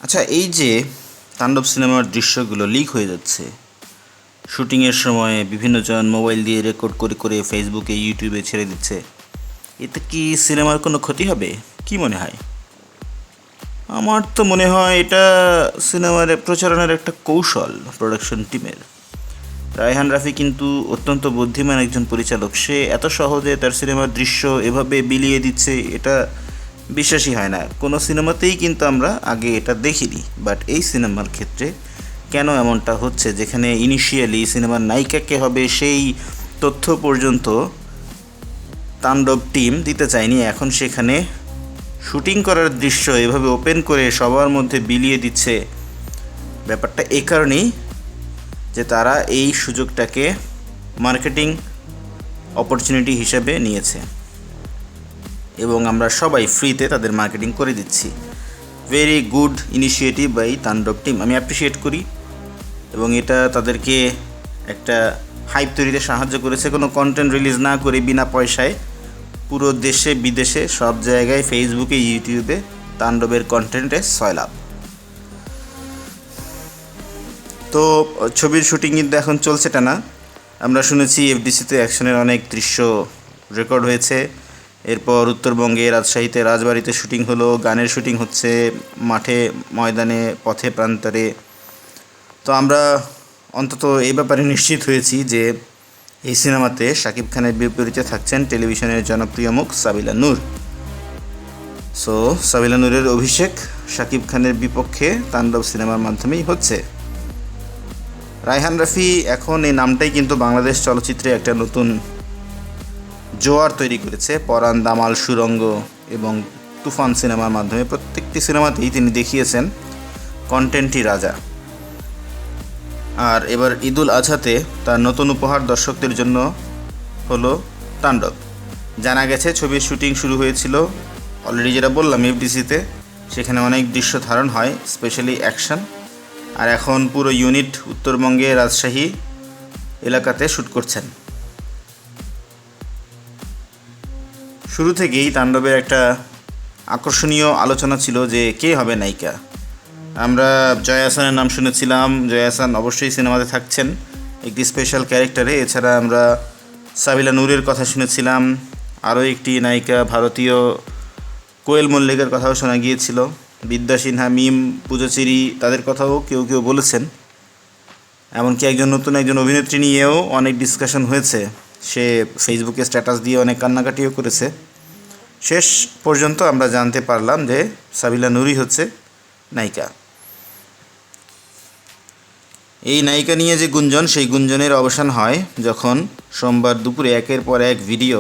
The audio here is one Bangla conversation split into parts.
আচ্ছা, এই যে তাণ্ডব সিনেমার দৃশ্যগুলো লিক হয়ে যাচ্ছে, শুটিংয়ের সময় বিভিন্নজন মোবাইল দিয়ে রেকর্ড করে করে ফেসবুকে ইউটিউবে ছেড়ে দিচ্ছে, এতে কি সিনেমার কোনো ক্ষতি হবে? কি মনে হয়? আমার তো মনে হয় এটা সিনেমার প্রচারণার একটা কৌশল প্রোডাকশন টিমের। রায়হান রাফি কিন্তু অত্যন্ত বুদ্ধিমান একজন পরিচালক। সে এত সহজে তার সিনেমার দৃশ্য এভাবে বিলিয়ে দিচ্ছে, এটা বিশ্বাসই হয় না। কোনো সিনেমাতেই কিন্তু আমরা আগে এটা দেখিনি, বাট এই সিনেমার ক্ষেত্রে কেন এমনটা হচ্ছে, যেখানে ইনিশিয়ালি সিনেমার নায়িকাকে হবে সেই তথ্য পর্যন্ত তাণ্ডব টিম দিতে চায়নি, এখন সেখানে শুটিং করার দৃশ্য এভাবে ওপেন করে সবার মধ্যে বিলিয়ে দিচ্ছে। ব্যাপারটা এই কারণেই যে তারা এই সুযোগটাকে মার্কেটিং অপরচুনিটি হিসেবে নিয়েছে এবং আমরা সবাই ফ্রিতে তাদের মার্কেটিং করে দিচ্ছি। ভেরি গুড ইনিশিয়েটিভ বাই তাণ্ডব টিম, আমি অ্যাপ্রিসিয়েট করি। এবং এটা তাদেরকে একটা হাইপ তৈরিতে সাহায্য করেছে। কোনো কন্টেন্ট রিলিজ না করে বিনা পয়সায় পুরো দেশে বিদেশে সব জায়গায় ফেসবুকে ইউটিউবে তাণ্ডবের কন্টেন্টে সয়লাভ। তো ছবির শুটিং কিন্তু এখন চলছে টানা। আমরা শুনেছি এফডিসিতে অ্যাকশনের অনেক দৃশ্য রেকর্ড হয়েছে। এরপর উত্তরবঙ্গে রাজশাহীতে রাজবাড়িতে শুটিং হলো, গানের শুটিং হচ্ছে মাঠে ময়দানে পথে প্রান্তরে। তো আমরা অন্তত এই ব্যাপারে নিশ্চিত হয়েছি যে এই সিনেমাতে শাকিব খানের বিপরীতে থাকছেন টেলিভিশনের জনপ্রিয় মুখ সাবিলা নূর। সো সাবিলা নূরের অভিষেক শাকিব খানের বিপক্ষে তাণ্ডব সিনেমার মাধ্যমেই হচ্ছে। রায়হান রাফি এখন এই নামটাই কিন্তু বাংলাদেশ চলচ্চিত্রে একটা নতুন জোয়ার তৈরি করেছে। পরাণ, দামাল, সুরঙ্গ এবং তুফান সিনেমার মাধ্যমে প্রত্যেকটি সিনেমাতেই তিনি দেখিয়েছেন কন্টেন্টই রাজা। আর এবার ঈদুল আজহাতে তার নতুন উপহার দর্শকদের জন্য হলো তাণ্ডব। জানা গেছে ছবির শুটিং শুরু হয়েছিল অলরেডি, যেটা বললাম, এফডিসিতে। সেখানে অনেক দৃশ্য ধারণ হয়, স্পেশালি অ্যাকশন। আর এখন পুরো ইউনিট উত্তরবঙ্গে রাজশাহী এলাকাতে শ্যুট করছেন। শুরু থেকেই তাণ্ডবের একটা আকর্ষণীয় আলোচনা ছিল যে কে হবে নায়িকা। আমরা জয়া আহসানের নাম শুনেছিলাম। জয়া আহসান অবশ্যই সিনেমাতে থাকছেন একটি স্পেশাল ক্যারেক্টারে। এছাড়া আমরা সাবিলা নূরের কথা শুনেছিলাম। আরও একটি নায়িকা ভারতীয় কোয়েল মল্লিকের কথাও শোনা গিয়েছিল। বিদ্যা সিনহা, মিম, পূজাচেরি, তাদের কথাও কেউ কেউ বলেছেন। এমনকি নতুন একজন অভিনেত্রী নিয়েও অনেক ডিসকাশন হয়েছে। সে ফেসবুকে স্ট্যাটাস দিয়ে অনেক কান্নাকাটিও করেছে। শেষ পর্যন্ত আমরা জানতে পারলাম যে সাবিলা নূরই হচ্ছে নায়িকা। এই নায়িকা নিয়ে যে গুঞ্জন, সেই গুঞ্জনের অবসান হয় যখন সোমবার দুপুরে একের পর এক ভিডিও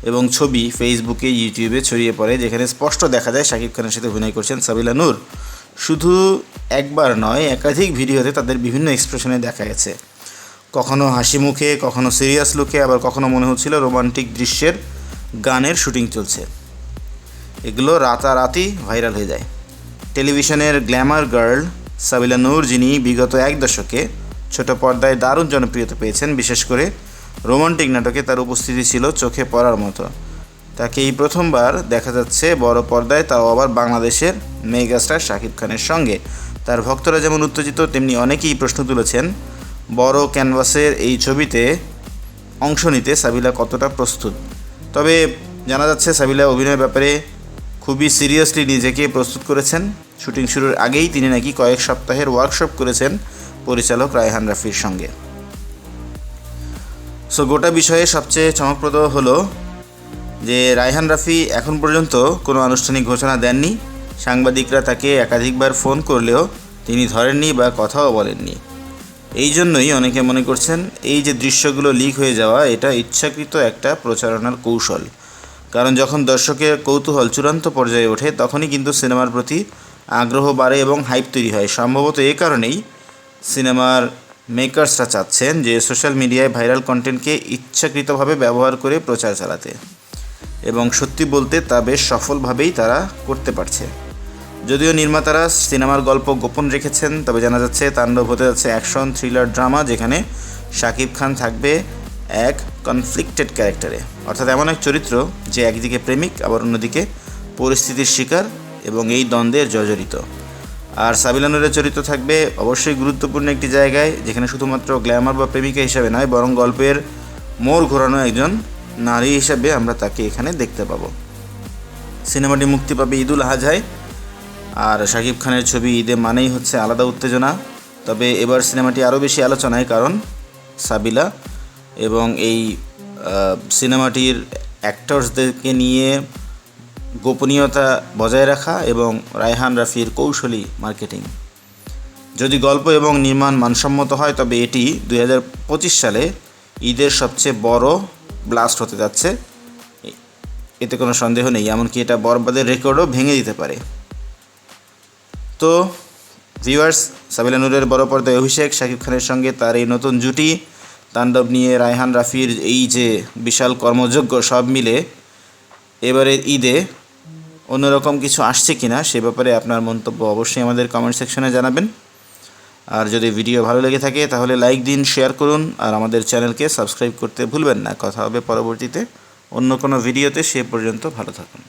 এবং ছবি ফেসবুকে ইউটিউবে ছড়িয়ে পড়ে, যেখানে স্পষ্ট দেখা যায় শাকিব খানের সাথে অভিনয় করছেন সাবিলা নূর। শুধু একবার নয়, একাধিক ভিডিওতে তাদের বিভিন্ন এক্সপ্রেশনে দেখা গেছে। কখনো হাসি মুখে, কখনো সিরিয়াস লুকে, আবার কখনো মনে হচ্ছিল রোমান্টিক দৃশ্যের গানের শুটিং চলছে। এগুলো রাতারাতি ভাইরাল হয়ে যায়। টেলিভিশনের গ্ল্যামার গার্ল সাবিলা নূর, যিনি বিগত এক দশকে ছোট পর্দায় দারুণ জনপ্রিয়তা পেয়েছেন, বিশেষ করে রোমান্টিক নাটকে তার উপস্থিতি ছিল চোখে পড়ার মতো। তাকে এই প্রথমবার দেখা যাচ্ছে বড় পর্দায়, তাও আবার বাংলাদেশের মেগাস্টার শাকিব খানের সঙ্গে। তার ভক্তরা যেমন উত্তেজিত, তেমনি অনেকেই প্রশ্ন তুলেছেন বড় ক্যানভাসের এই ছবিতে অংশ নিতে সাবিলা কতটা প্রস্তুত। তবে জানা যাচ্ছে সাবিলা অভিনয়ের ব্যাপারে খুবই সিরিয়াসলি নিজেকে প্রস্তুত করেছেন। শুটিং শুরুর আগেই তিনি নাকি কয়েক সপ্তাহের ওয়ার্কশপ করেছেন পরিচালক রায়হান রাফির সঙ্গে। সো গোটা বিষয়ে সবচেয়ে চমকপ্রদ হলো যে রায়হান রাফি এখন পর্যন্ত কোনো আনুষ্ঠানিক ঘোষণা দেননি। সাংবাদিকরা তাকে একাধিকবার ফোন করলেও তিনি ধরেননি বা কথাও বলেননি। এই জন্যই অনেকে মনে করছেন এই যে দৃশ্যগুলো লিক হয়ে যাওয়া, এটা ইচ্ছাকৃত একটা প্রচারণার কৌশল। কারণ যখন দর্শকের কৌতূহল চূড়ান্ত পর্যায়ে ওঠে, তখনই কিন্তু সিনেমার প্রতি আগ্রহ বাড়ে এবং হাইপ তৈরি হয়। সম্ভবত এই কারণেই সিনেমার মেকার্সরা চাচ্ছেন যে সোশ্যাল মিডিয়ায় ভাইরাল কন্টেন্টকে ইচ্ছাকৃতভাবে ব্যবহার করে প্রচার চালাতে, এবং সত্যি বলতে তা বেশ সফলভাবেই তারা করতে পারছে। যদিও নির্মাতারা সিনেমার গল্প গোপন রেখেছেন, তবে জানা যাচ্ছে তাণ্ডব হতে যাচ্ছে অ্যাকশন থ্রিলার ড্রামা, যেখানে শাকিব খান থাকবে এক কনফ্লিক্টেড ক্যারেক্টারে, অর্থাৎ এমন এক চরিত্র যে একদিকে প্রেমিক, আবার অন্যদিকে পরিস্থিতির শিকার এবং এই দ্বন্দ্বের জর্জরিত। আর সাবিলা নূরের চরিত্র থাকবে অবশ্যই গুরুত্বপূর্ণ একটি জায়গায়, যেখানে শুধুমাত্র গ্ল্যামার বা প্রেমিকা হিসাবে নয়, বরং গল্পের মোড় ঘোরানো একজন নারী হিসাবে আমরা তাকে এখানে দেখতে পাবো। সিনেমাটি মুক্তি পাবে ঈদুল আজহায়। আর শাকিব খানের ছবি ঈদে মানেই হচ্ছে আলাদা উত্তেজনা। তবে এবার সিনেমাটি আরও বেশি আলোচনায়, কারণ সাবিলা এবং এই সিনেমাটির অ্যাক্টরসদেরকে নিয়ে গোপনীয়তা বজায় রাখা এবং রায়হান রাফির কৌশলী মার্কেটিং। যদি গল্প এবং নির্মাণ মানসম্মত হয় তবে এটি 2025 সালে ঈদের সবচেয়ে বড় ব্লাস্ট হতে যাচ্ছে, এতে কোনো সন্দেহ নেই। এমনকি এটা বরবাদের রেকর্ডও ভেঙে দিতে পারে। তো ভিউয়ার্স, সাবিলা নূরের বড় পর্দায় অভিষেক, শাকিব খানের সঙ্গে তার এই নতুন জুটি, তাণ্ডব নিয়ে রায়হান রাফির এই যে বিশাল কর্মযজ্ঞ, সব মিলে এবারের ঈদে অন্যরকম কিছু আসছে কিনা সে ব্যাপারে আপনার মন্তব্য অবশ্যই আমাদের কমেন্ট সেকশনে জানাবেন। আর যদি ভিডিও ভালো লেগে থাকে তাহলে লাইক দিন, শেয়ার করুন, আর আমাদের চ্যানেলকে সাবস্ক্রাইব করতে ভুলবেন না। কথা হবে পরবর্তীতে অন্য কোনো ভিডিওতে। সে পর্যন্ত ভালো থাকুন।